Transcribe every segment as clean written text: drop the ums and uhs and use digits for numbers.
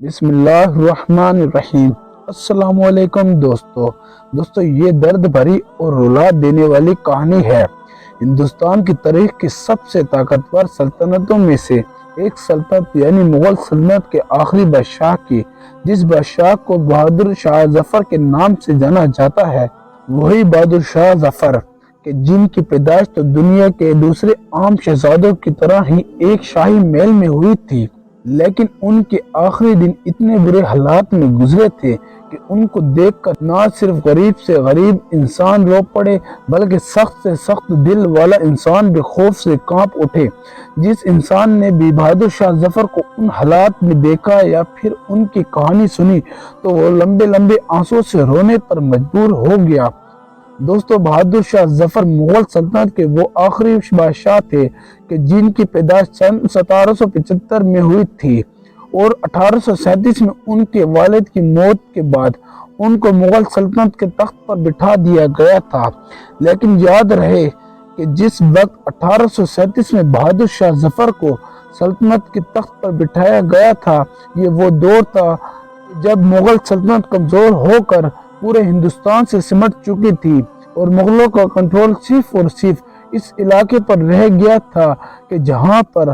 بسم اللہ الرحمن الرحیم۔ السلام علیکم دوستو یہ درد بھری اور رلا دینے والی کہانی ہے ہندوستان کی تاریخ کی سب سے طاقتور سلطنتوں میں سے ایک سلطنت یعنی مغل سلطنت کے آخری بادشاہ کی، جس بادشاہ کو بہادر شاہ ظفر کے نام سے جانا جاتا ہے۔ وہی بہادر شاہ ظفر کہ جن کی پیدائش تو دنیا کے دوسرے عام شہزادوں کی طرح ہی ایک شاہی محل میں ہوئی تھی، لیکن ان کے آخری دن اتنے برے حالات میں گزرے تھے کہ ان کو دیکھ کر نہ صرف غریب سے غریب انسان رو پڑے بلکہ سخت سے سخت دل والا انسان بھی خوف سے کانپ اٹھے۔ جس انسان نے بھی بہادر شاہ ظفر کو ان حالات میں دیکھا یا پھر ان کی کہانی سنی تو وہ لمبے لمبے آنسوں سے رونے پر مجبور ہو گیا۔ دوستو، بہادر شاہ ظفر مغل سلطنت کے وہ آخری بادشاہ تھے کہ جن کی پیدائش سن 1775 میں ہوئی تھی اور 1837 میں ان کے والد کی موت کے بعد ان کو مغل سلطنت کے تخت پر بٹھا دیا گیا تھا۔ لیکن یاد رہے کہ جس وقت 1837 میں بہادر شاہ ظفر کو سلطنت کے تخت پر بٹھایا گیا تھا، یہ وہ دور تھا جب مغل سلطنت کمزور ہو کر پورے ہندوستان سے سمٹ چکی تھی اور مغلوں کا کنٹرول صرف اور صرف اس علاقے پر رہ گیا تھا کہ جہاں پر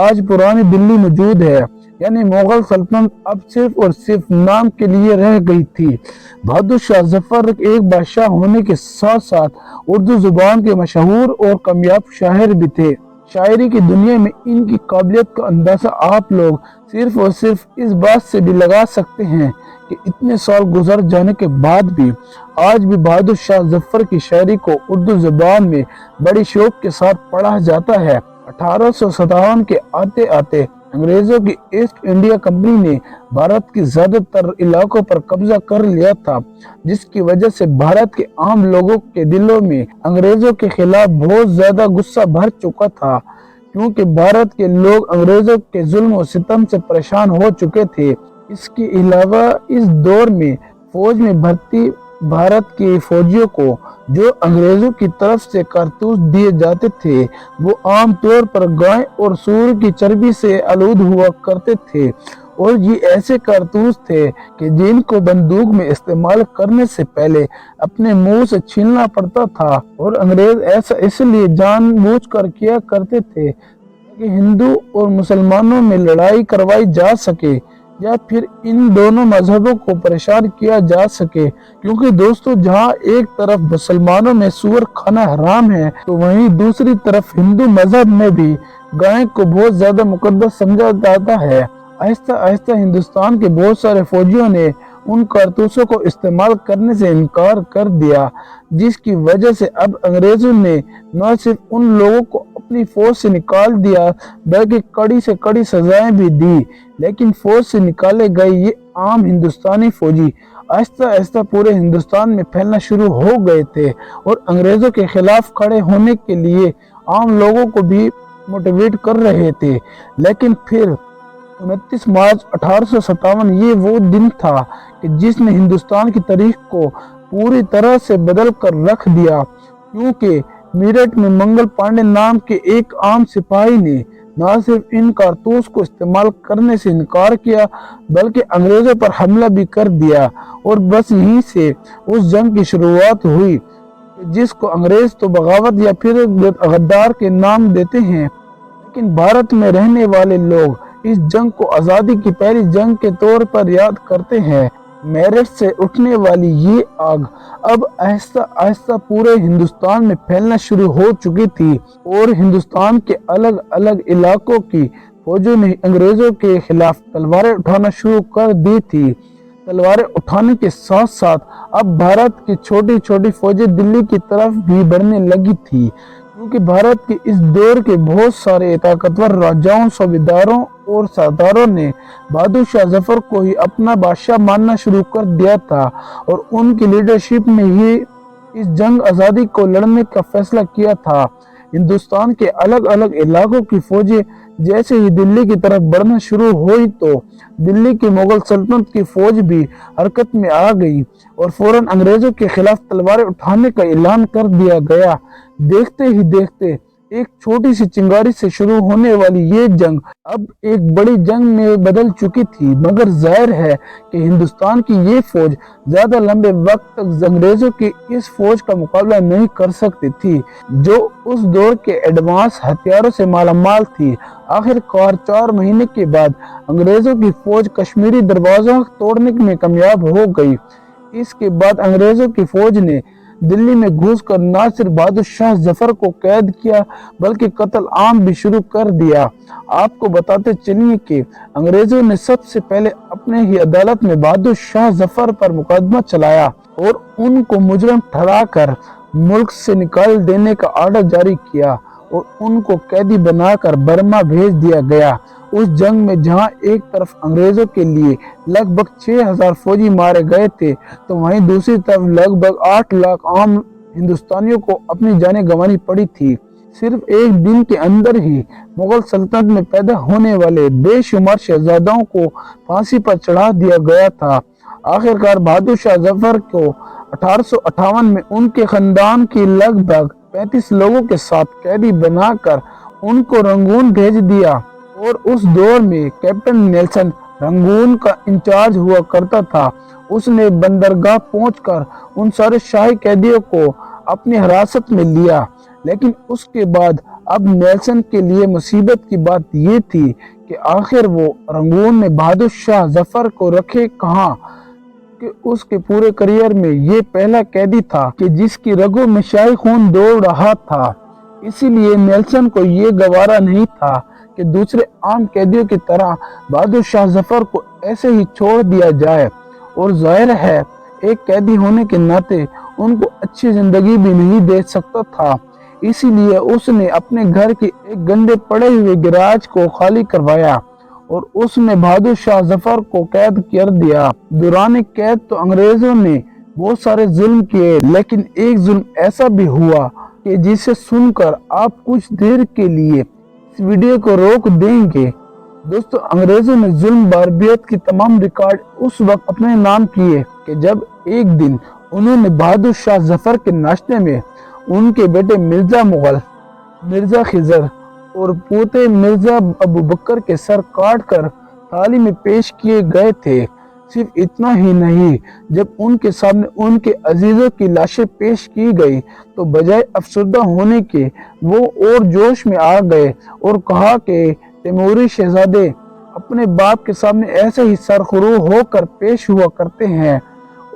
آج پرانی دلی موجود ہے، یعنی مغل سلطنت اب صرف اور صرف نام کے لیے رہ گئی تھی۔ بہادر شاہ ظفر ایک بادشاہ ہونے کے ساتھ ساتھ اردو زبان کے مشہور اور کامیاب شاعر بھی تھے۔ شاعری کی دنیا میں ان کی قابلیت کا اندازہ آپ لوگ صرف اور صرف اس بات سے بھی لگا سکتے ہیں کہ اتنے سال گزر جانے کے بعد بھی آج بھی بہادر شاہ ظفر کی شاعری کو اردو زبان میں بڑی شوق کے ساتھ پڑھا جاتا ہے۔ 1857 کے آتے آتے انگریزوں کی ایسٹ انڈیا کمپنی نے بھارت کی زیادہ تر علاقوں پر قبضہ کر لیا تھا، جس کی وجہ سے بھارت کے عام لوگوں کے دلوں میں انگریزوں کے خلاف بہت زیادہ غصہ بھر چکا تھا، کیونکہ بھارت کے لوگ انگریزوں کے ظلم و ستم سے پریشان ہو چکے تھے۔ اس کے علاوہ اس دور میں فوج میں بھرتی بھارت کے فوجیوں کو جو انگریزوں کی طرف سے کارتوس دیے جاتے تھے وہ عام طور پر گائے اور سور کی چربی سے آلود ہوا کرتے تھے، اور یہ ایسے کارتوس تھے کہ جن کو بندوق میں استعمال کرنے سے پہلے اپنے منہ سے چھیلنا پڑتا تھا، اور انگریز ایسا اس لیے جان بوجھ کر کیا کرتے تھے کہ ہندو اور مسلمانوں میں لڑائی کروائی جا سکے یا پھر ان دونوں مذہبوں کو پریشان کیا جا سکے، کیونکہ دوستو جہاں ایک طرف مسلمانوں میں سور کھانا حرام ہے تو وہیں دوسری طرف ہندو مذہب میں بھی گائے کو بہت زیادہ مقدس سمجھا جاتا ہے۔ آہستہ آہستہ ہندوستان کے بہت سارے فوجیوں نے ان کارتوسوں کو استعمال کرنے سے انکار کر دیا، جس کی وجہ سے اب انگریزوں نے نہ صرف ان لوگوں کو اپنی فوج سے نکال دیا بلکہ کڑی سے کڑی سزائیں بھی دی۔ لیکن فوج سے نکالے گئے یہ عام ہندوستانی فوجی آہستہ آہستہ پورے ہندوستان میں پھیلنا شروع ہو گئے تھے اور انگریزوں کے خلاف کھڑے ہونے کے لیے عام لوگوں کو بھی موٹیویٹ کر رہے تھے۔ لیکن پھر 29 مارچ 1857 یہ وہ دن تھا کہ جس نے ہندوستان کی تاریخ کو پوری طرح سے بدل کر رکھ دیا، کیونکہ میرٹھ میں منگل پانڈے نام کے ایک عام سپاہی نے نہ صرف ان کارتوس کو استعمال کرنے سے انکار کیا بلکہ انگریزوں پر حملہ بھی کر دیا، اور بس یہیں سے اس جنگ کی شروعات ہوئی جس کو انگریز تو بغاوت یا پھر غدار کے نام دیتے ہیں، لیکن بھارت میں رہنے والے لوگ اس جنگ کو آزادی کی پہلی جنگ کے طور پر یاد کرتے ہیں۔ میرٹھ سے اٹھنے والی یہ آگ اب آہستہ آہستہ پورے ہندوستان میں پھیلنا شروع ہو چکی تھی، اور ہندوستان کے الگ الگ علاقوں کی فوجوں نے انگریزوں کے خلاف تلواریں اٹھانا شروع کر دی تھی۔ تلواریں اٹھانے کے ساتھ ساتھ اب بھارت کی چھوٹی چھوٹی فوجیں دلی کی طرف بھی بڑھنے لگی تھی، کیونکہ بھارت کے اس دور کے بہت سارے طاقتور راجاؤں، صوبیداروں اور سرداروں نے بہادر شاہ ظفر کو ہی اپنا بادشاہ ماننا شروع کر دیا تھا، اور ان کی لیڈرشپ میں ہی اس جنگ آزادی کو لڑنے کا فیصلہ کیا تھا۔ ہندوستان کے الگ الگ علاقوں کی فوجیں جیسے ہی دلی کی طرف بڑھنا شروع ہوئی تو دلی کی مغل سلطنت کی فوج بھی حرکت میں آ گئی اور فوراً انگریزوں کے خلاف تلواریں اٹھانے کا اعلان کر دیا گیا۔ دیکھتے ہی دیکھتے एक छोटी सी चिंगारी से शुरू होने वाली ये जंग अब एक बड़ी जंग में बदल चुकी थी, मगर जाहिर है कि हिंदुस्तान की ये फौज ज्यादा लंबे वक्त तक अंग्रेजों की इस फौज का मुकाबला नहीं कर सकती थी, जो उस दौर के एडवांस हथियारों से मालामाल थी। आखिरकार 4 महीने के बाद अंग्रेजों की फौज कश्मीरी दरवाजा तोड़ने में कामयाब हो गई। इसके बाद अंग्रेजों की फौज ने दिल्ली में घुसकर न सिर्फ बहादुर शाह जफर को कैद किया बल्कि कत्ल आम भी शुरू कर दिया। आपको बताते चलिए कि अंग्रेजों ने सबसे पहले अपने ही अदालत में बहादुर शाह जफर पर मुकदमा चलाया और उनको मुजरिम ठहराकर मुल्क से निकाल देने का आर्डर जारी किया और उनको कैदी बनाकर बर्मा भेज दिया गया। उस जंग में जहां एक तरफ अंग्रेजों के लिए लगभग 6000 फौजी मारे गए थे, तो वहीं दूसरी तरफ लगभग 8 लाख आम हिंदुस्तानियों को अपनी जानें गंवानी पड़ी थी। सिर्फ एक दिन के अंदर ही मुगल सल्तनत में पैदा होने वाले बेशुमार शहजादों को फांसी पर चढ़ा दिया गया था। आखिरकार बहादुर शाह जफर को 1858 में उनके खानदान की लगभग 35 लोगों के साथ कैदी बनाकर उनको रंगून भेज दिया और उस दौर में कैप्टन नेल्सन रंगून का इंचार्ज हुआ करता था। उसने बंदरगाह पहुंचकर उन सारे शाही कैदियों को अपनी हिरासत में लिया, लेकिन उसके बाद अब नेल्सन के लिए मुसीबत की बात ये थी कि आखिर वो रंगून में बहादुर शाह जफर को रखे कहाँ, कि उसके पूरे करियर में ये पहला कैदी था कि जिसकी रगों में शाही खून दौड़ रहा था। इसीलिए नेल्सन को ये गवारा नहीं था कि दूसरे आम कैदियों की तरह बहादुर शाह जफर को ऐसे ही छोड़ दिया जाए, और जाहिर है एक कैदी होने के नाते उनको अच्छी जिंदगी भी नहीं दे सकता था। इसीलिए उसने अपने घर के एक गंदे पड़े हुए गैराज को खाली करवाया और उसने बहादुर शाह जफर को कैद कर दिया। दौरान कैद तो अंग्रेजों ने बहुत सारे जुल्म किए, लेकिन एक जुल्म ऐसा भी हुआ कि जिसे सुनकर आप कुछ देर के लिए इस वीडियो को रोक देंगे। दोस्तों, अंग्रेजों ने जुल्म बारबियत की तमाम रिकॉर्ड उस वक्त अपने नाम किए कि जब एक दिन उन्होंने बहादुर शाह जफर के नाश्ते में उनके बेटे मिर्जा मुगल, मिर्जा खिजर और पोते मिर्जा अबू बकर के सर काट कर थाली में पेश किए गए थे। सिर्फ इतना ही नहीं, जब उनके सामने उनके अजीजों की लाशें पेश की गई तो बजाय अफसरदा होने के वो और जोश में आ गए और कहा कि तैमूरी शहजादे अपने बाप के सामने ऐसे ही सरखरू होकर पेश हुआ करते हैं।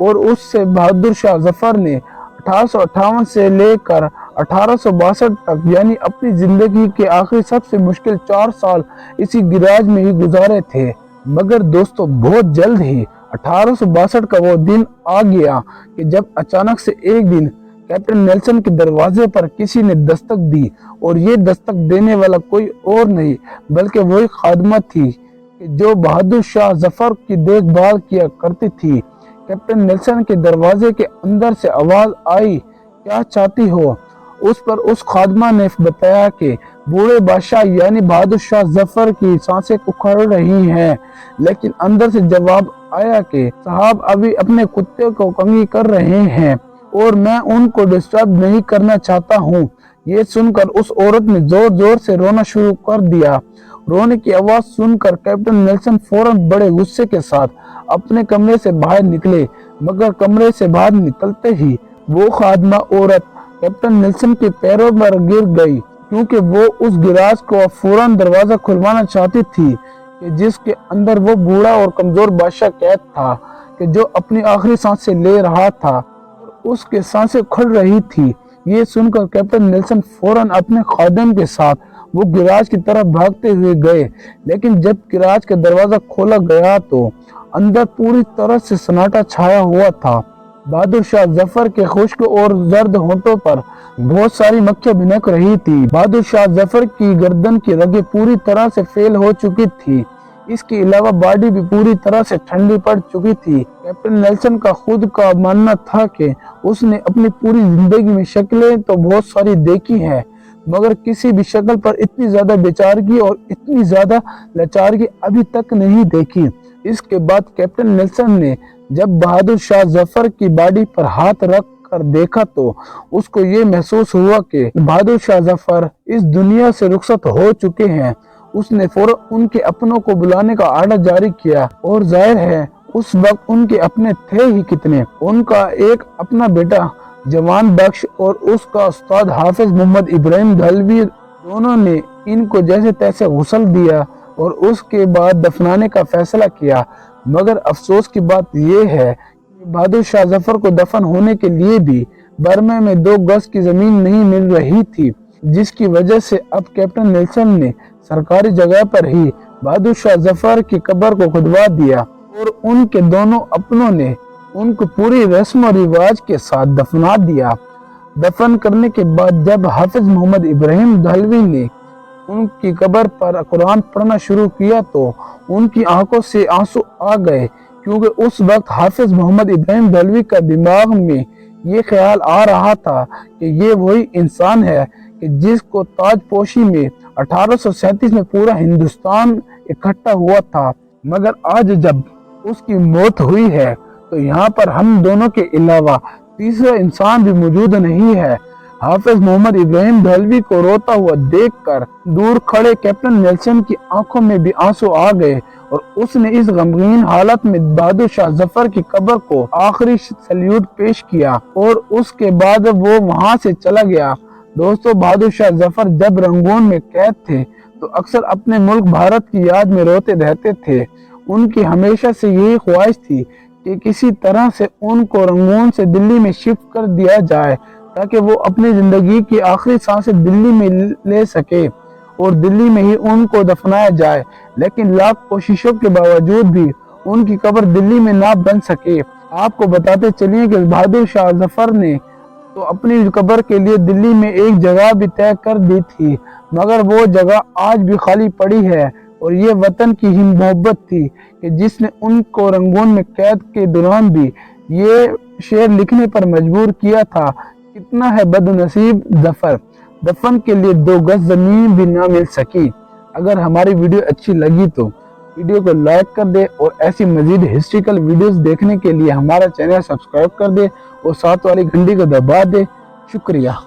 और उससे बहादुर शाह जफर ने 1858 से लेकर 1862 तक यानी अपनी जिंदगी के आखिरी सबसे मुश्किल 4 साल इसी गिराज में ही गुजारे थे। मगर दोस्तों, बहुत जल्द ही 1862 का वो दिन आ गया कि जब अचानक से एक दिन कैप्टन नेल्सन के दरवाजे पर किसी ने दस्तक दी, और ये दस्तक देने वाला कोई और नहीं बल्कि वही खादमा थी कि जो बहादुर शाह जफर की देखभाल किया करती थी। कैप्टन नेल्सन के दरवाजे के अंदर से आवाज आई, क्या चाहती हो? उस पर उस खादमा ने बताया कि बूढ़े बादशाह यानी बहादुर शाह जफर की सांसें उखड़ रही हैं। लेकिन अंदर से जवाब आया कि साहब अभी अपने कुत्ते को कंघी कर रहे हैं और मैं उनको डिस्टर्ब नहीं करना चाहता हूँ। ये सुनकर उस औरत ने जोर जोर से रोना शुरू कर दिया। रोने की आवाज सुनकर कैप्टन नेल्सन फौरन बड़े गुस्से के साथ अपने कमरे से बाहर निकले, मगर कमरे से बाहर निकलते ही वो खादमा औरत कैप्टन नेल्सन के पैरों पर गिर गई, क्योंकि वो उस गिराज को फौरन दरवाजा खुलवाना चाहती थी कि जिसके अंदर वो बूढ़ा और कमजोर बादशाह कैद था कि जो अपनी आखिरी सांसें ले रहा था और उसके सांसें खुल रही थी। ये सुनकर कैप्टन नेल्सन फौरन अपने खादिम के साथ वो गिराज की तरफ भागते हुए गए, लेकिन जब गिराज का दरवाजा खोला गया तो अंदर पूरी तरह से सन्नाटा छाया हुआ था। बहादुर शाह जफर के खुश्क और जर्द होंठों पर बहुत सारी मक्खियां भिनक रही थी। बहादुर शाह जफर की गर्दन की रगें पूरी तरह से फेल हो चुकी थी। इसके अलावा बॉडी भी पूरी तरह से ठंडी पड़ चुकी थी। कैप्टन नेल्सन का खुद का मानना था कि उसने अपनी पूरी जिंदगी में शक्लें तो बहुत सारी देखी हैं, मगर किसी भी शक्ल पर इतनी ज्यादा बेचारगी और इतनी ज्यादा लाचारगी अभी तक नहीं देखी। इसके बाद कैप्टन नेल्सन ने जब बहादुर शाह जफर की बॉडी पर हाथ रख कर देखा तो उसको ये महसूस हुआ कि बहादुर शाह जफर इस दुनिया से रुखसत हो चुके हैं। उसने फौरन उनके अपनों को बुलाने का आर्डर जारी किया और जाहिर है उस वक्त उनके अपने थे ही कितने। उनका एक अपना बेटा जवान बख्श और उसका उस्ताद हाफिज मोहम्मद इब्राहिम दहलवी, दोनों ने इनको जैसे तैसे गुस्ल दिया और उसके बाद दफनाने का फैसला किया। मगर अफसोस की बात यह है कि बहादुर शाह जफर को दफन होने के लिए भी बर्मा में 2 गज की जमीन नहीं मिल रही थी, जिसकी वजह से अब कैप्टन नेल्सन ने सरकारी जगह पर ही बहादुर शाह जफर की कब्र को खुदवा दिया और उनके दोनों अपनों ने उनको पूरी रस्म और रिवाज के साथ दफना दिया। दफन करने के बाद जब हाफिज मोहम्मद इब्राहिम दहलवी ने उनकी कब्र पर कुरान पढ़ना शुरू किया तो उनकी आंखों से आंसू आ गए, क्योंकि उस वक्त हाफिज मोहम्मद इब्राहिम दहलवी का दिमाग में ये ख्याल आ रहा था कि ये वही इंसान है कि जिसको ताजपोशी में 1837 में पूरा हिंदुस्तान इकट्ठा हुआ था। मगर आज जब उसकी मौत हुई है तो यहाँ पर हम दोनों के अलावा तीसरा इंसान भी मौजूद नहीं है। हाफिज मोहम्मद इब्राहिम दहलवी को रोता हुआ देखकर दूर खड़े कैप्टन नेल्सन की आंखों में भी आंसू आ गए और उसने इस गमगीन हालत में बहादुर शाह जफर की कब्र को आखिरी सल्यूट पेश किया और उसके बाद वो वहां से चला गया। दोस्तों, बहादुर शाह जफर जब रंगून में कैद थे तो अक्सर अपने मुल्क भारत की याद में रोते रहते थे। उनकी हमेशा से यही ख्वाहिश थी कि किसी तरह से उनको रंगून से दिल्ली में शिफ्ट कर दिया जाए ताकि वो अपनी जिंदगी की आखिरी सांसें दिल्ली में ले सके और दिल्ली में ही उनको दफनाया जाए। लेकिन लाख कोशिशों के बावजूद भी उनकी कब्र दिल्ली में ना बन सके। आपको बताते चलिए कि बहादुर शाह जफर ने तो अपनी कब्र के लिए दिल्ली में एक जगह भी तय कर दी थी, मगर वो जगह आज भी खाली पड़ी है और ये वतन की ही मोहब्बत थी कि जिसने उनको रंगून में कैद के दौरान भी ये शेर लिखने पर मजबूर किया था, कितना है बदनसीब जफर, दफन के लिए 2 गज जमीन भी ना मिल सकी। अगर हमारी वीडियो अच्छी लगी तो वीडियो को लाइक कर दे और ऐसी मजीद हिस्ट्रिकल वीडियोस देखने के लिए हमारा चैनल सब्सक्राइब कर दे और साथ वाली घंटी को दबा दे। शुक्रिया।